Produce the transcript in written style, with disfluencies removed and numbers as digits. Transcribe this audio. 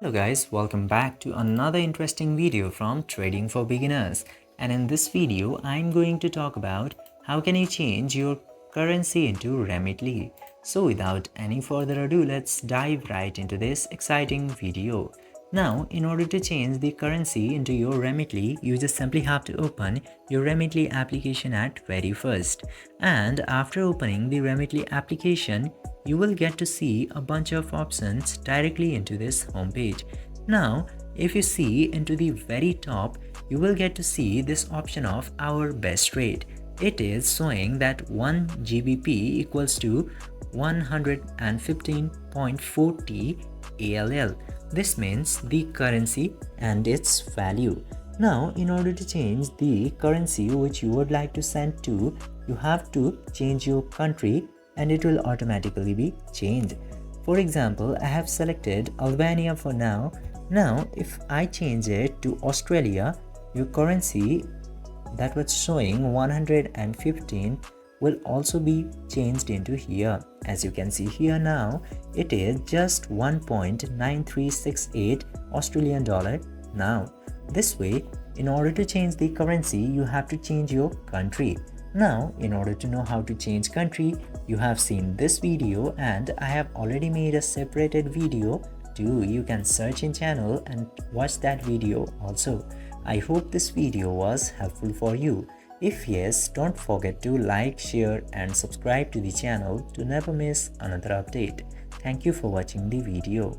Hello guys, welcome back to another interesting video from Trading for Beginners. And in this video, I'm going to talk about how can you change your currency into Remitly. So without any further ado, let's dive right into this exciting video. Now, in order to change the currency into your Remitly, you just simply have to open your Remitly application at very first. And after opening the Remitly application, you will get to see a bunch of options directly into this homepage. Now, if you see into the very top, you will get to see this option of our best rate. It is showing that 1 GBP equals to 115.40 ALL. This means the currency and its value. Now, in order to change the currency which you would like to send to, you have to change your country and it will automatically be changed. For example, I have selected Albania for now. Now, if I change it to Australia, your currency that was showing 115 will also be changed into here. As you can see here now, it is just 1.9368 Australian dollar now. This way, in order to change the currency, you have to change your country. Now, in order to know how to change country, you have seen this video and I have already made a separated video too. You can search in channel and watch that video also. I hope this video was helpful for you. If yes, don't forget to like, share and subscribe to the channel to never miss another update. Thank you for watching the video.